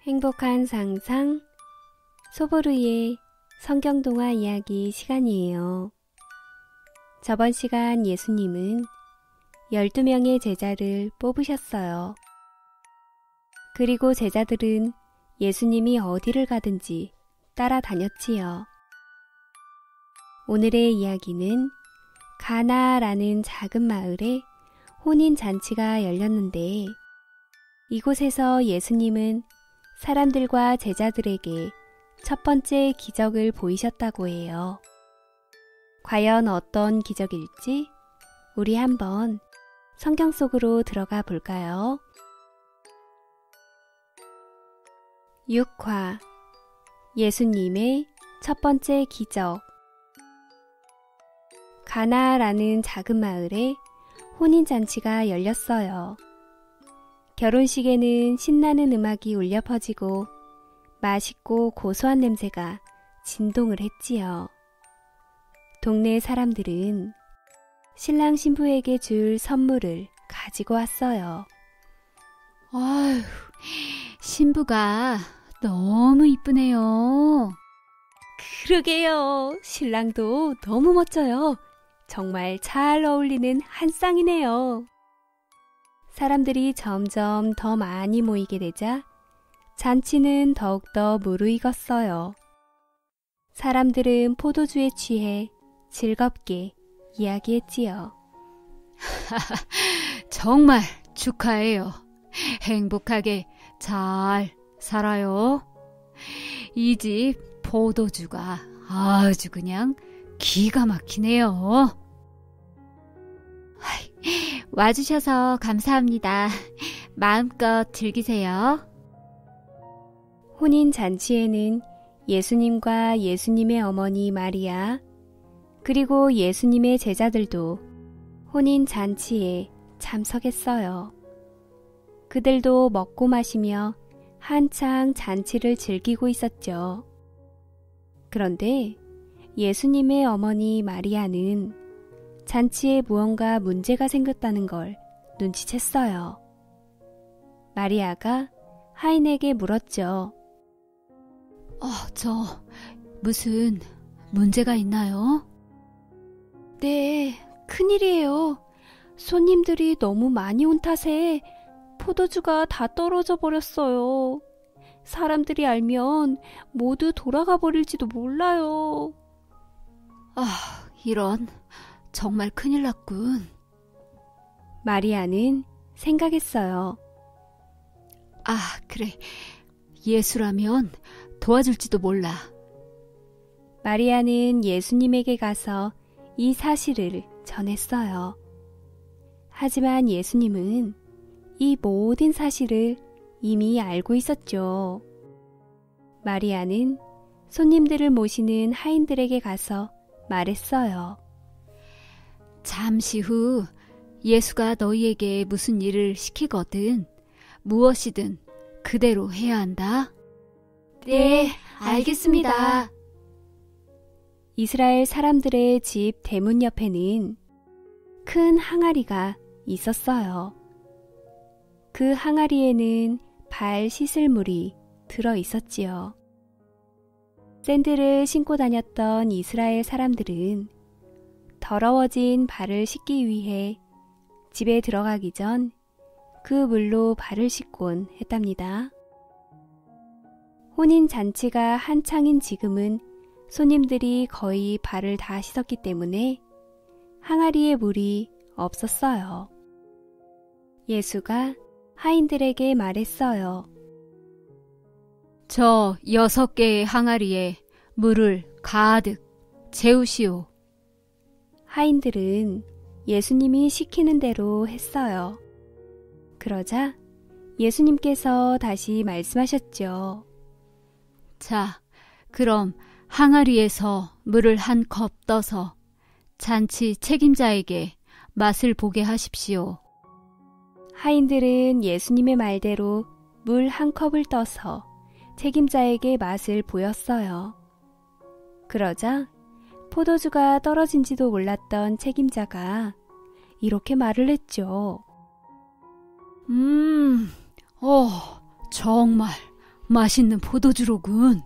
행복한 상상 소보루의 성경동화 이야기 시간이에요. 저번 시간 예수님은 12명의 제자를 뽑으셨어요. 그리고 제자들은 예수님이 어디를 가든지 따라다녔지요. 오늘의 이야기는 가나라는 작은 마을에 혼인잔치가 열렸는데 이곳에서 예수님은 사람들과 제자들에게 첫 번째 기적을 보이셨다고 해요. 과연 어떤 기적일지 우리 한번 성경 속으로 들어가 볼까요? 6화 예수님의 첫 번째 기적. 가나라는 작은 마을에 혼인잔치가 열렸어요. 결혼식에는 신나는 음악이 울려 퍼지고 맛있고 고소한 냄새가 진동을 했지요. 동네 사람들은 신랑 신부에게 줄 선물을 가지고 왔어요. 아휴, 신부가 너무 이쁘네요. 그러게요. 신랑도 너무 멋져요. 정말 잘 어울리는 한 쌍이네요. 사람들이 점점 더 많이 모이게 되자 잔치는 더욱더 무르익었어요. 사람들은 포도주에 취해 즐겁게 이야기했지요. 정말 축하해요. 행복하게 잘 살아요. 이 집 포도주가 아주 그냥 기가 막히네요. 와주셔서 감사합니다. 마음껏 즐기세요. 혼인잔치에는 예수님과 예수님의 어머니 마리아, 그리고 예수님의 제자들도 혼인잔치에 참석했어요. 그들도 먹고 마시며 한창 잔치를 즐기고 있었죠. 그런데 예수님의 어머니 마리아는 잔치에 무언가 문제가 생겼다는 걸 눈치챘어요. 마리아가 하인에게 물었죠. 저 무슨 문제가 있나요? 네, 큰일이에요. 손님들이 너무 많이 온 탓에 포도주가 다 떨어져 버렸어요. 사람들이 알면 모두 돌아가 버릴지도 몰라요. 이런, 정말 큰일 났군. 마리아는 생각했어요. 그래. 예수라면 도와줄지도 몰라. 마리아는 예수님에게 가서 이 사실을 전했어요. 하지만 예수님은 이 모든 사실을 이미 알고 있었죠. 마리아는 손님들을 모시는 하인들에게 가서 말했어요. 잠시 후 예수가 너희에게 무슨 일을 시키거든 무엇이든 그대로 해야 한다. 네, 알겠습니다. 이스라엘 사람들의 집 대문 옆에는 큰 항아리가 있었어요. 그 항아리에는 발 씻을 물이 들어 있었지요. 샌들을 신고 다녔던 이스라엘 사람들은 더러워진 발을 씻기 위해 집에 들어가기 전 그 물로 발을 씻곤 했답니다. 혼인잔치가 한창인 지금은 손님들이 거의 발을 다 씻었기 때문에 항아리에 물이 없었어요. 예수가 하인들에게 말했어요. 저 6개의 항아리에 물을 가득 채우시오. 하인들은 예수님이 시키는 대로 했어요. 그러자 예수님께서 다시 말씀하셨죠. 자, 그럼 항아리에서 물을 한 컵 떠서 잔치 책임자에게 맛을 보게 하십시오. 하인들은 예수님의 말대로 물 한 컵을 떠서 책임자에게 맛을 보였어요. 그러자 포도주가 떨어진지도 몰랐던 책임자가 이렇게 말을 했죠. 정말 맛있는 포도주로군.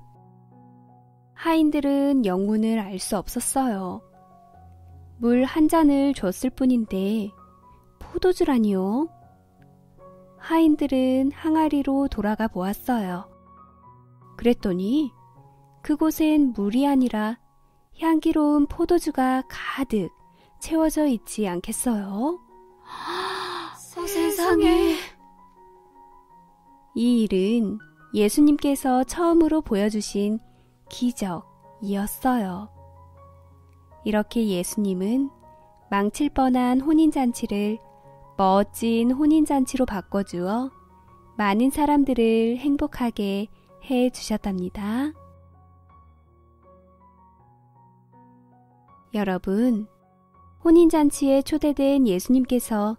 하인들은 영문을 알 수 없었어요. 물 한 잔을 줬을 뿐인데 포도주라니요? 하인들은 항아리로 돌아가 보았어요. 그랬더니 그곳엔 물이 아니라 향기로운 포도주가 가득 채워져 있지 않겠어요? 세상에. 이 일은 예수님께서 처음으로 보여주신 기적이었어요. 이렇게 예수님은 망칠 뻔한 혼인잔치를 멋진 혼인잔치로 바꿔주어 많은 사람들을 행복하게 해주셨답니다. 여러분, 혼인잔치에 초대된 예수님께서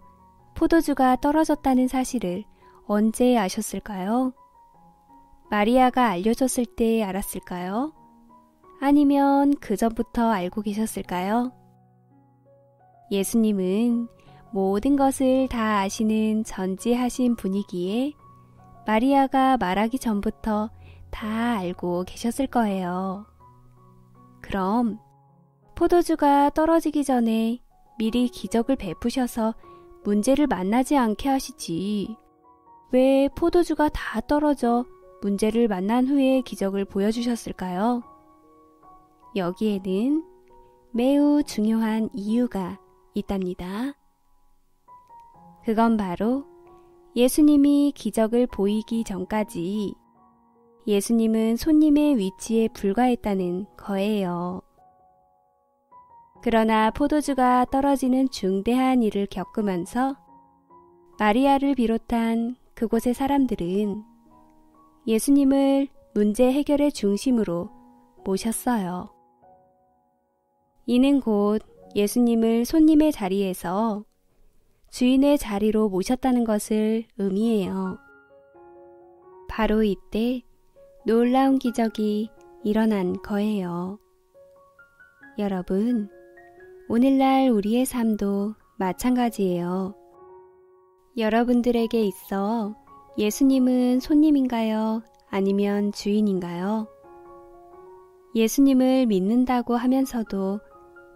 포도주가 떨어졌다는 사실을 언제 아셨을까요? 마리아가 알려줬을 때 알았을까요? 아니면 그 전부터 알고 계셨을까요? 예수님은 모든 것을 다 아시는 전지하신 분이기에 마리아가 말하기 전부터 다 알고 계셨을 거예요. 그럼 포도주가 떨어지기 전에 미리 기적을 베푸셔서 문제를 만나지 않게 하시지. 왜 포도주가 다 떨어져 문제를 만난 후에 기적을 보여주셨을까요? 여기에는 매우 중요한 이유가 있답니다. 그건 바로 예수님이 기적을 보이기 전까지 예수님은 손님의 위치에 불과했다는 거예요. 그러나 포도주가 떨어지는 중대한 일을 겪으면서 마리아를 비롯한 그곳의 사람들은 예수님을 문제 해결의 중심으로 모셨어요. 이는 곧 예수님을 손님의 자리에서 주인의 자리로 모셨다는 것을 의미해요. 바로 이때 놀라운 기적이 일어난 거예요. 여러분, 오늘날 우리의 삶도 마찬가지예요. 여러분들에게 있어 예수님은 손님인가요? 아니면 주인인가요? 예수님을 믿는다고 하면서도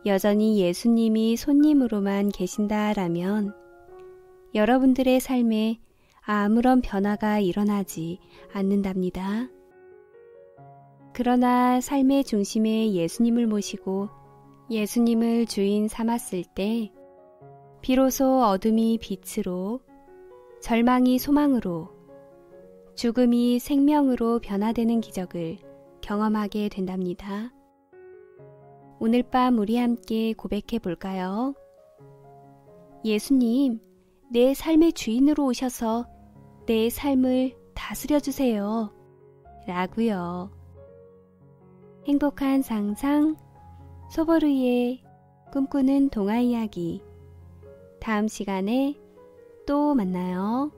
여전히 예수님이 손님으로만 계신다라면 여러분들의 삶에 아무런 변화가 일어나지 않는답니다. 그러나 삶의 중심에 예수님을 모시고 예수님을 주인 삼았을 때 비로소 어둠이 빛으로, 절망이 소망으로, 죽음이 생명으로 변화되는 기적을 경험하게 된답니다. 오늘 밤 우리 함께 고백해 볼까요? 예수님, 내 삶의 주인으로 오셔서 내 삶을 다스려 주세요. 라고요. 행복한 상상, 소보루의 꿈꾸는 동화 이야기. 다음 시간에 또 만나요.